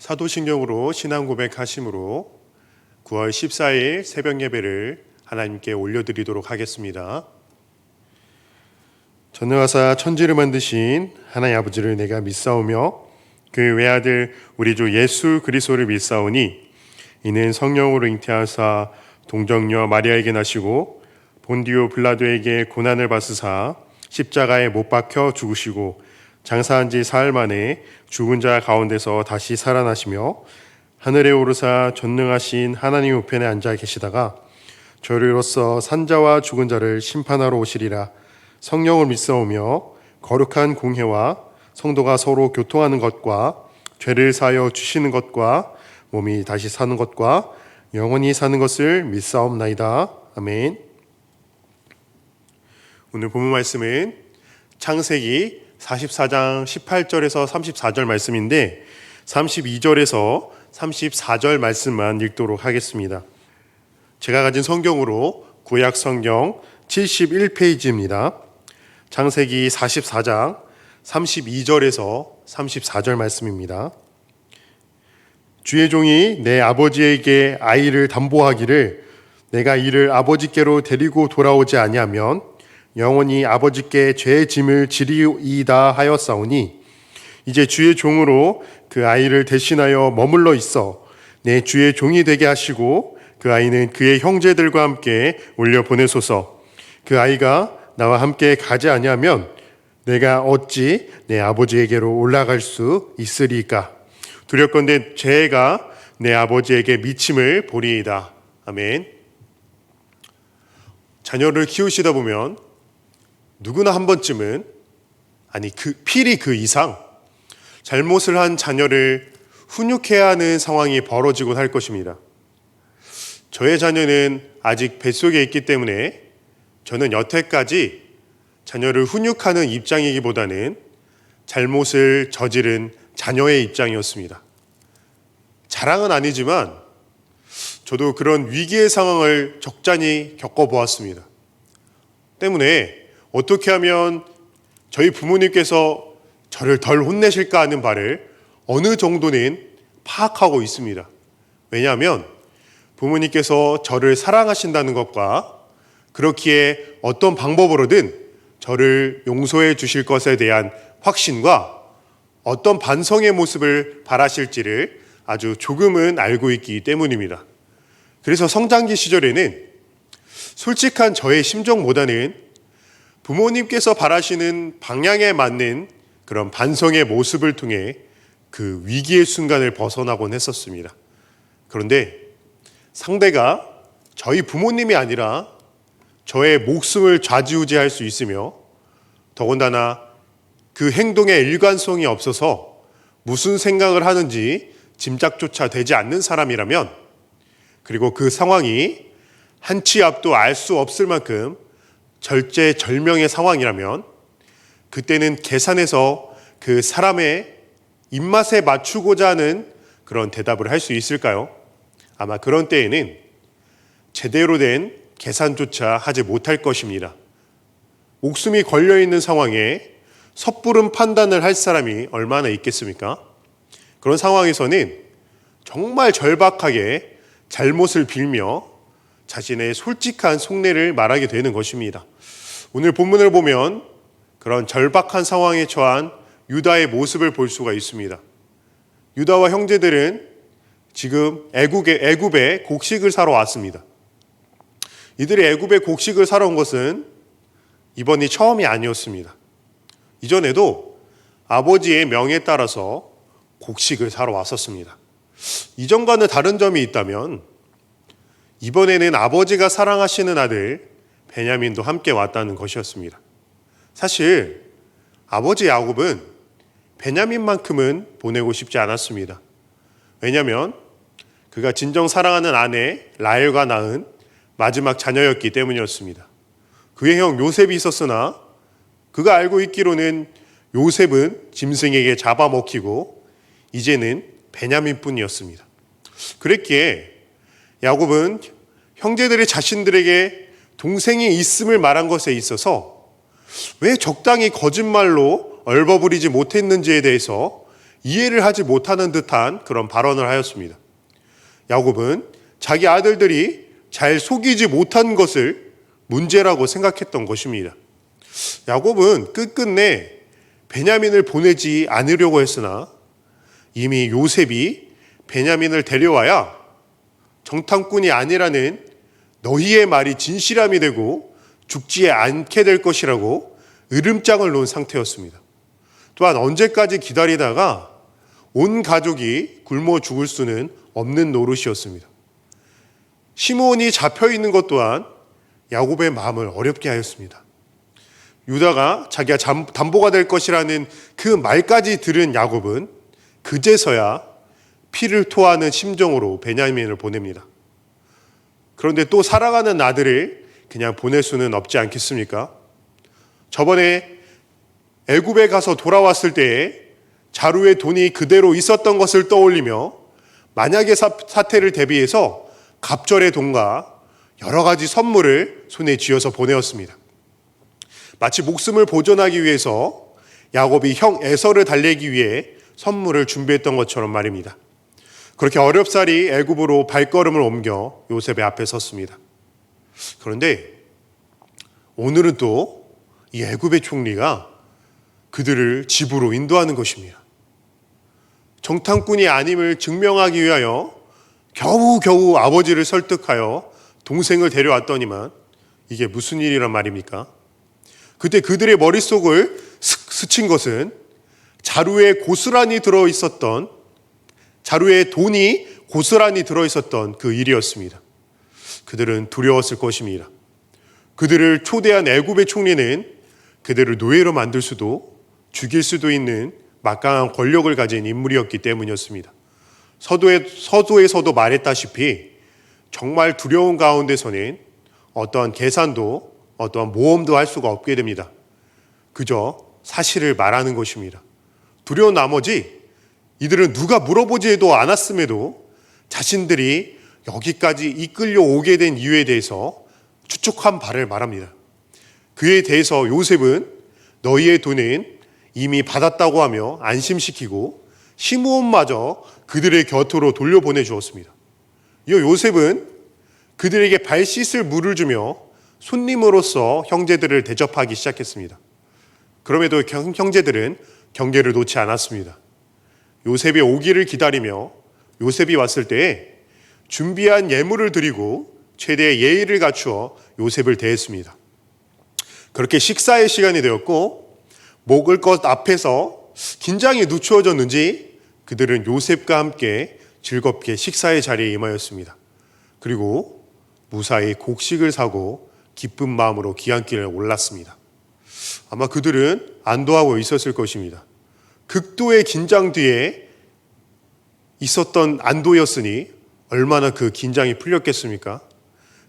사도신경으로 신앙 고백하심으로 9월 14일 새벽 예배를 하나님께 올려드리도록 하겠습니다. 전능하사 천지를 만드신 하나님 아버지를 내가 믿사오며 그 외아들 우리 주 예수 그리스도를 믿사오니 이는 성령으로 잉태하사 동정녀 마리아에게 나시고 본디오 빌라도에게 고난을 받으사 십자가에 못 박혀 죽으시고 장사한 지 사흘 만에 죽은 자 가운데서 다시 살아나시며 하늘에 오르사 전능하신 하나님 우편에 앉아 계시다가 저리로서 산자와 죽은 자를 심판하러 오시리라. 성령을 믿사오며 거룩한 공회와 성도가 서로 교통하는 것과 죄를 사하여 주시는 것과 몸이 다시 사는 것과 영원히 사는 것을 믿사옵나이다. 아멘. 오늘 본문 말씀은 창세기 44장 18절에서 34절 말씀인데 32절에서 34절 말씀만 읽도록 하겠습니다. 제가 가진 성경으로 구약 성경 71페이지입니다. 창세기 44장 32절에서 34절 말씀입니다. 주의 종이 내 아버지에게 아이를 담보하기를 내가 이를 아버지께로 데리고 돌아오지 아니하면 영원히 아버지께 죄의 짐을 지리이다 하였사오니 이제 주의 종으로 그 아이를 대신하여 머물러 있어 내 주의 종이 되게 하시고 그 아이는 그의 형제들과 함께 올려 보내소서. 그 아이가 나와 함께 가지 아니하면 내가 어찌 내 아버지에게로 올라갈 수 있으리까? 두렵건대 죄가 내 아버지에게 미침을 보리이다. 아멘. 자녀를 키우시다 보면 누구나 한 번쯤은, 아니 필히 그 이상 잘못을 한 자녀를 훈육해야 하는 상황이 벌어지곤 할 것입니다. 저의 자녀는 아직 뱃속에 있기 때문에 저는 여태까지 자녀를 훈육하는 입장이기보다는 잘못을 저지른 자녀의 입장이었습니다. 자랑은 아니지만 저도 그런 위기의 상황을 적잖이 겪어보았습니다. 때문에 어떻게 하면 저희 부모님께서 저를 덜 혼내실까 하는 바를 어느 정도는 파악하고 있습니다. 왜냐하면 부모님께서 저를 사랑하신다는 것과 그렇기에 어떤 방법으로든 저를 용서해 주실 것에 대한 확신과 어떤 반성의 모습을 바라실지를 아주 조금은 알고 있기 때문입니다. 그래서 성장기 시절에는 솔직한 저의 심정보다는 부모님께서 바라시는 방향에 맞는 그런 반성의 모습을 통해 그 위기의 순간을 벗어나곤 했었습니다. 그런데 상대가 저희 부모님이 아니라 저의 목숨을 좌지우지할 수 있으며 더군다나 그 행동에 일관성이 없어서 무슨 생각을 하는지 짐작조차 되지 않는 사람이라면, 그리고 그 상황이 한 치 앞도 알 수 없을 만큼 절제절명의 상황이라면 그때는 계산해서 그 사람의 입맛에 맞추고자 하는 그런 대답을 할 수 있을까요? 아마 그런 때에는 제대로 된 계산조차 하지 못할 것입니다. 목숨이 걸려있는 상황에 섣부른 판단을 할 사람이 얼마나 있겠습니까? 그런 상황에서는 정말 절박하게 잘못을 빌며 자신의 솔직한 속내를 말하게 되는 것입니다. 오늘 본문을 보면 그런 절박한 상황에 처한 유다의 모습을 볼 수가 있습니다. 유다와 형제들은 지금 애굽에 곡식을 사러 왔습니다. 이들이 애굽에 곡식을 사러 온 것은 이번이 처음이 아니었습니다. 이전에도 아버지의 명에 따라서 곡식을 사러 왔었습니다. 이전과는 다른 점이 있다면 이번에는 아버지가 사랑하시는 아들 베냐민도 함께 왔다는 것이었습니다. 사실 아버지 야곱은 베냐민만큼은 보내고 싶지 않았습니다. 왜냐하면 그가 진정 사랑하는 아내 라헬과 낳은 마지막 자녀였기 때문이었습니다. 그의 형 요셉이 있었으나 그가 알고 있기로는 요셉은 짐승에게 잡아먹히고 이제는 베냐민뿐이었습니다. 그랬기에 야곱은 형제들이 자신들에게 동생이 있음을 말한 것에 있어서 왜 적당히 거짓말로 얼버무리지 못했는지에 대해서 이해를 하지 못하는 듯한 그런 발언을 하였습니다. 야곱은 자기 아들들이 잘 속이지 못한 것을 문제라고 생각했던 것입니다. 야곱은 끝끝내 베냐민을 보내지 않으려고 했으나 이미 요셉이 베냐민을 데려와야 정탐꾼이 아니라는 너희의 말이 진실함이 되고 죽지 않게 될 것이라고 으름장을 놓은 상태였습니다. 또한 언제까지 기다리다가 온 가족이 굶어 죽을 수는 없는 노릇이었습니다. 시므온이 잡혀있는 것 또한 야곱의 마음을 어렵게 하였습니다. 유다가 자기가 담보가 될 것이라는 그 말까지 들은 야곱은 그제서야 피를 토하는 심정으로 베냐민을 보냅니다. 그런데 또 사랑하는 아들을 그냥 보낼 수는 없지 않겠습니까? 저번에 애굽에 가서 돌아왔을 때에 자루에 돈이 그대로 있었던 것을 떠올리며 만약의 사태를 대비해서 갑절의 돈과 여러 가지 선물을 손에 쥐어서 보내었습니다. 마치 목숨을 보존하기 위해서 야곱이 형 에서를 달래기 위해 선물을 준비했던 것처럼 말입니다. 그렇게 어렵사리 애굽으로 발걸음을 옮겨 요셉의 앞에 섰습니다. 그런데 오늘은 또 이 애굽의 총리가 그들을 집으로 인도하는 것입니다. 정탐꾼이 아님을 증명하기 위하여 겨우겨우 아버지를 설득하여 동생을 데려왔더니만 이게 무슨 일이란 말입니까? 그때 그들의 머릿속을 스친 것은 자루에 돈이 고스란히 들어있었던 그 일이었습니다. 그들은 두려웠을 것입니다. 그들을 초대한 애굽의 총리는 그들을 노예로 만들 수도 죽일 수도 있는 막강한 권력을 가진 인물이었기 때문이었습니다. 서두에서도 말했다시피 정말 두려운 가운데서는 어떠한 계산도 어떠한 모험도 할 수가 없게 됩니다. 그저 사실을 말하는 것입니다. 두려운 나머지 이들은 누가 물어보지도 않았음에도 자신들이 여기까지 이끌려 오게 된 이유에 대해서 추측한 바를 말합니다. 그에 대해서 요셉은 너희의 돈은 이미 받았다고 하며 안심시키고 시므온마저 그들의 곁으로 돌려보내 주었습니다. 이어 요셉은 그들에게 발 씻을 물을 주며 손님으로서 형제들을 대접하기 시작했습니다. 그럼에도 형제들은 경계를 놓지 않았습니다. 요셉의 오기를 기다리며 요셉이 왔을 때에 준비한 예물을 드리고 최대의 예의를 갖추어 요셉을 대했습니다. 그렇게 식사의 시간이 되었고 먹을 것 앞에서 긴장이 늦추어졌는지 그들은 요셉과 함께 즐겁게 식사의 자리에 임하였습니다. 그리고 무사히 곡식을 사고 기쁜 마음으로 귀향길을 올랐습니다. 아마 그들은 안도하고 있었을 것입니다. 극도의 긴장 뒤에 있었던 안도였으니 얼마나 그 긴장이 풀렸겠습니까?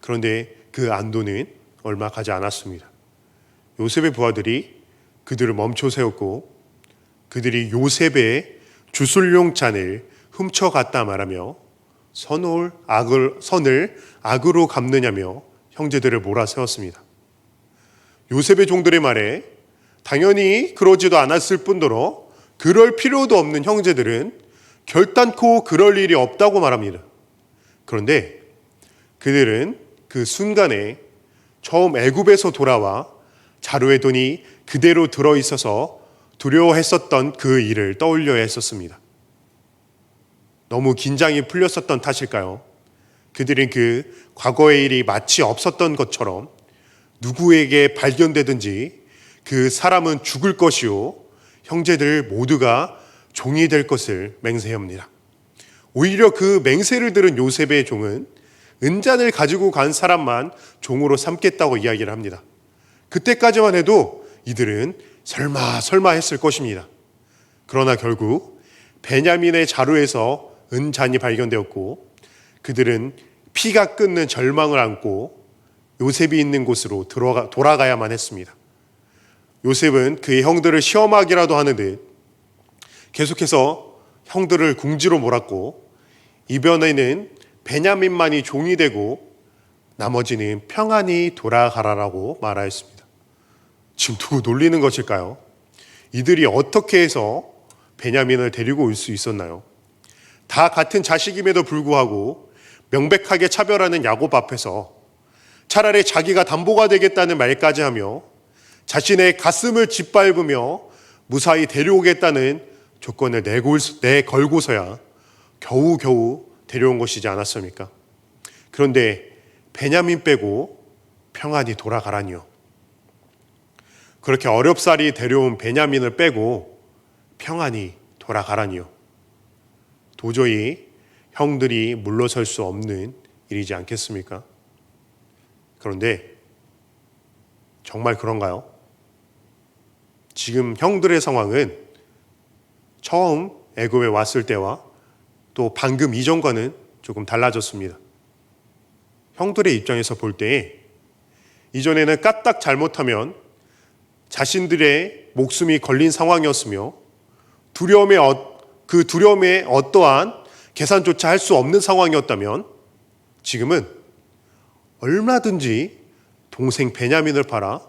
그런데 그 안도는 얼마 가지 않았습니다. 요셉의 부하들이 그들을 멈춰 세웠고 그들이 요셉의 주술용 잔을 훔쳐갔다 말하며 선을 악으로 갚느냐며 형제들을 몰아세웠습니다. 요셉의 종들의 말에 당연히 그러지도 않았을 뿐더러 그럴 필요도 없는 형제들은 결단코 그럴 일이 없다고 말합니다. 그런데 그들은 그 순간에 처음 애굽에서 돌아와 자루에 돈이 그대로 들어있어서 두려워했었던 그 일을 떠올려야 했었습니다. 너무 긴장이 풀렸었던 탓일까요? 그들은 그 과거의 일이 마치 없었던 것처럼 누구에게 발견되든지 그 사람은 죽을 것이요 형제들 모두가 종이 될 것을 맹세합니다. 오히려 그 맹세를 들은 요셉의 종은 은잔을 가지고 간 사람만 종으로 삼겠다고 이야기를 합니다. 그때까지만 해도 이들은 설마 했을 것입니다. 그러나 결국 베냐민의 자루에서 은잔이 발견되었고 그들은 피가 끓는 절망을 안고 요셉이 있는 곳으로 돌아가야만 했습니다. 요셉은 그의 형들을 시험하기라도 하는 듯 계속해서 형들을 궁지로 몰았고 이번에는 베냐민만이 종이 되고 나머지는 평안히 돌아가라라고 말하였습니다. 지금 누구 놀리는 것일까요? 이들이 어떻게 해서 베냐민을 데리고 올 수 있었나요? 다 같은 자식임에도 불구하고 명백하게 차별하는 야곱 앞에서 차라리 자기가 담보가 되겠다는 말까지 하며 자신의 가슴을 짓밟으며 무사히 데려오겠다는 조건을 내걸고서야 겨우겨우 데려온 것이지 않았습니까? 그런데 베냐민 빼고 평안히 돌아가라니요. 그렇게 어렵사리 데려온 베냐민을 빼고 평안히 돌아가라니요. 도저히 형들이 물러설 수 없는 일이지 않겠습니까? 그런데 정말 그런가요? 지금 형들의 상황은 처음 애굽에 왔을 때와 또 방금 이전과는 조금 달라졌습니다. 형들의 입장에서 볼 때에 이전에는 까딱 잘못하면 자신들의 목숨이 걸린 상황이었으며 그 두려움에 어떠한 계산조차 할 수 없는 상황이었다면 지금은 얼마든지 동생 베냐민을 팔아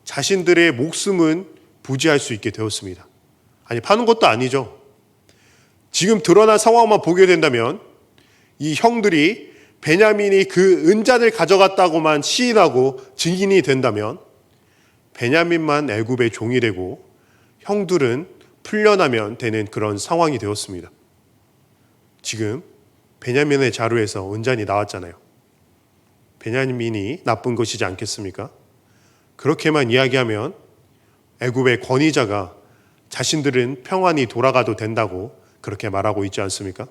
자신들의 목숨은 부지할 수 있게 되었습니다. 아니, 파는 것도 아니죠. 지금 드러난 상황만 보게 된다면 이 형들이 베냐민이 그 은잔을 가져갔다고만 시인하고 증인이 된다면 베냐민만 애굽의 종이 되고 형들은 풀려나면 되는 그런 상황이 되었습니다. 지금 베냐민의 자루에서 은잔이 나왔잖아요. 베냐민이 나쁜 것이지 않겠습니까? 그렇게만 이야기하면 애굽의 권위자가 자신들은 평안히 돌아가도 된다고 그렇게 말하고 있지 않습니까?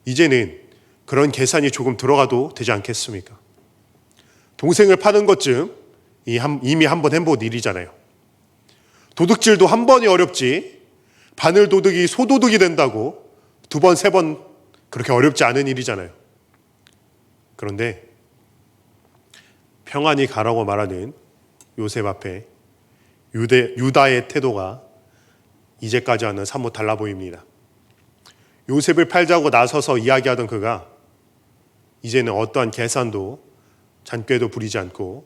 이제는 그런 계산이 조금 들어가도 되지 않겠습니까? 동생을 파는 것쯤 이미 한 번 해본 일이잖아요. 도둑질도 한 번이 어렵지 바늘 도둑이 소도둑이 된다고 두 번, 세 번 그렇게 어렵지 않은 일이잖아요. 그런데 평안히 가라고 말하는 요셉 앞에 유다의 태도가 이제까지와는 사뭇 달라 보입니다. 요셉을 팔자고 나서서 이야기하던 그가 이제는 어떠한 계산도 잔꾀도 부리지 않고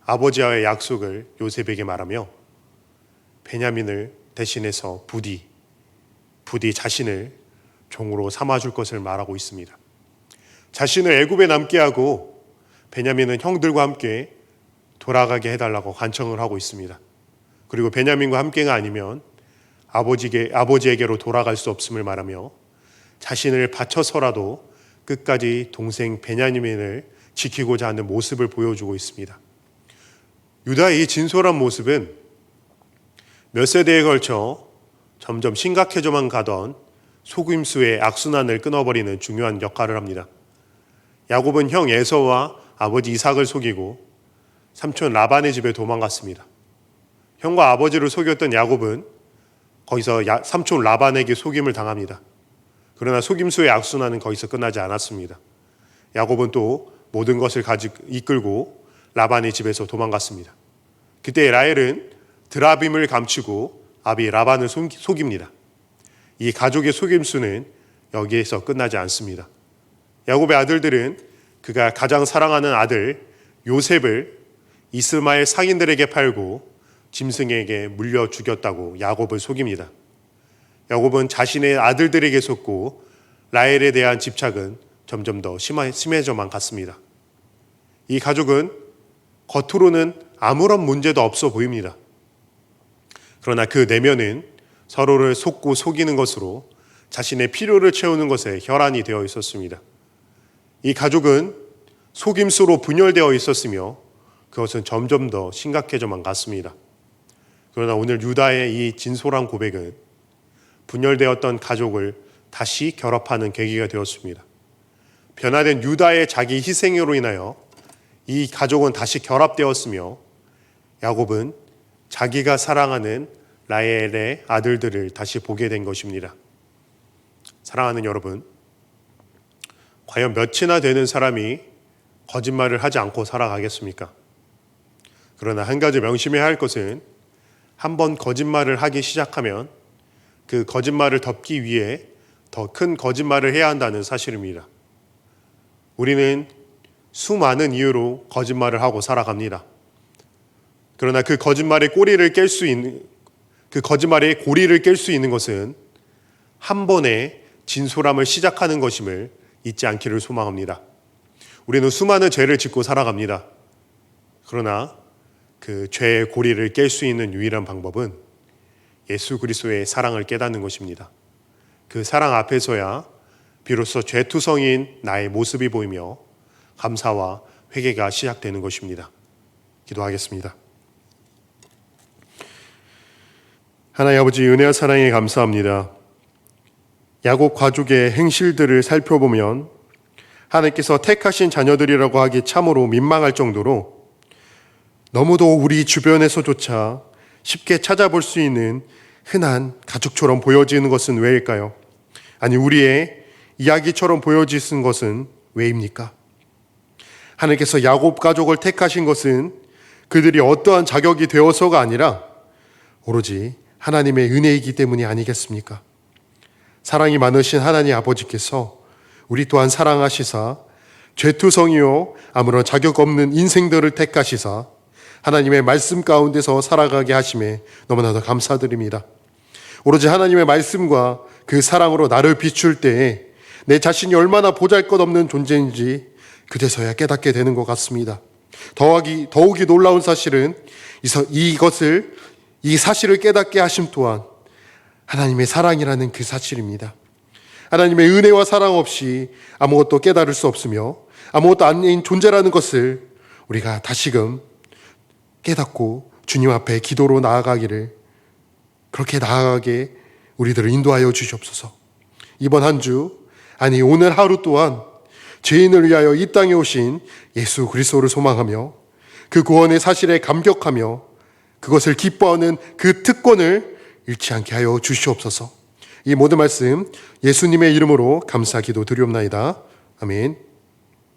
아버지와의 약속을 요셉에게 말하며 베냐민을 대신해서 부디 자신을 종으로 삼아줄 것을 말하고 있습니다. 자신을 애굽에 남게 하고 베냐민은 형들과 함께 돌아가게 해달라고 간청을 하고 있습니다. 그리고 베냐민과 함께가 아니면 아버지에게로 돌아갈 수 없음을 말하며 자신을 바쳐서라도 끝까지 동생 베냐민을 지키고자 하는 모습을 보여주고 있습니다. 유다의 이 진솔한 모습은 몇 세대에 걸쳐 점점 심각해져만 가던 속임수의 악순환을 끊어버리는 중요한 역할을 합니다. 야곱은 형 에서와 아버지 이삭을 속이고 삼촌 라반의 집에 도망갔습니다. 형과 아버지를 속였던 야곱은 거기서 삼촌 라반에게 속임을 당합니다. 그러나 속임수의 악순환은 거기서 끝나지 않았습니다. 야곱은 또 모든 것을 이끌고 라반의 집에서 도망갔습니다. 그때 라헬은 드라빔을 감추고 아비 라반을 속입니다. 이 가족의 속임수는 여기에서 끝나지 않습니다. 야곱의 아들들은 그가 가장 사랑하는 아들 요셉을 이스마엘 상인들에게 팔고 짐승에게 물려 죽였다고 야곱을 속입니다. 야곱은 자신의 아들들에게 속고 라헬에 대한 집착은 점점 더 심해져만 갔습니다. 이 가족은 겉으로는 아무런 문제도 없어 보입니다. 그러나 그 내면은 서로를 속고 속이는 것으로 자신의 필요를 채우는 것에 혈안이 되어 있었습니다. 이 가족은 속임수로 분열되어 있었으며 그것은 점점 더 심각해져만 갔습니다. 그러나 오늘 유다의 이 진솔한 고백은 분열되었던 가족을 다시 결합하는 계기가 되었습니다. 변화된 유다의 자기 희생으로 인하여 이 가족은 다시 결합되었으며 야곱은 자기가 사랑하는 라헬의 아들들을 다시 보게 된 것입니다. 사랑하는 여러분, 과연 몇이나 되는 사람이 거짓말을 하지 않고 살아가겠습니까? 그러나 한 가지 명심해야 할 것은 한 번 거짓말을 하기 시작하면 그 거짓말을 덮기 위해 더 큰 거짓말을 해야 한다는 사실입니다. 우리는 수많은 이유로 거짓말을 하고 살아갑니다. 그러나 그 거짓말의 꼬리를 깰 수 있는 그 거짓말의 고리를 깰 수 있는 것은 한 번에 진솔함을 시작하는 것임을 잊지 않기를 소망합니다. 우리는 수많은 죄를 짓고 살아갑니다. 그러나 그 죄의 고리를 깰 수 있는 유일한 방법은 예수 그리스도의 사랑을 깨닫는 것입니다. 그 사랑 앞에서야 비로소 죄투성인 나의 모습이 보이며 감사와 회개가 시작되는 것입니다. 기도하겠습니다. 하나님 아버지, 은혜와 사랑에 감사합니다. 야곱 가족의 행실들을 살펴보면 하나님께서 택하신 자녀들이라고 하기 참으로 민망할 정도로 너무도 우리 주변에서조차 쉽게 찾아볼 수 있는 흔한 가족처럼 보여지는 것은 왜일까요? 아니, 우리의 이야기처럼 보여지는 것은 왜입니까? 하나님께서 야곱 가족을 택하신 것은 그들이 어떠한 자격이 되어서가 아니라 오로지 하나님의 은혜이기 때문이 아니겠습니까? 사랑이 많으신 하나님 아버지께서 우리 또한 사랑하시사 죄투성이요 아무런 자격 없는 인생들을 택하시사 하나님의 말씀 가운데서 살아가게 하심에 너무나도 감사드립니다. 오로지 하나님의 말씀과 그 사랑으로 나를 비출 때에 내 자신이 얼마나 보잘것없는 존재인지 그제서야 깨닫게 되는 것 같습니다. 더욱이 놀라운 사실은 이 사실을 깨닫게 하심 또한 하나님의 사랑이라는 그 사실입니다. 하나님의 은혜와 사랑 없이 아무것도 깨달을 수 없으며 아무것도 아닌 존재라는 것을 우리가 다시금 깨닫고 주님 앞에 기도로 나아가기를, 그렇게 나아가게 우리들을 인도하여 주시옵소서. 이번 한 주, 아니 오늘 하루 또한 죄인을 위하여 이 땅에 오신 예수 그리스도를 소망하며 그 구원의 사실에 감격하며 그것을 기뻐하는 그 특권을 잃지 않게 하여 주시옵소서. 이 모든 말씀 예수님의 이름으로 감사 기도 드리옵나이다. 아멘.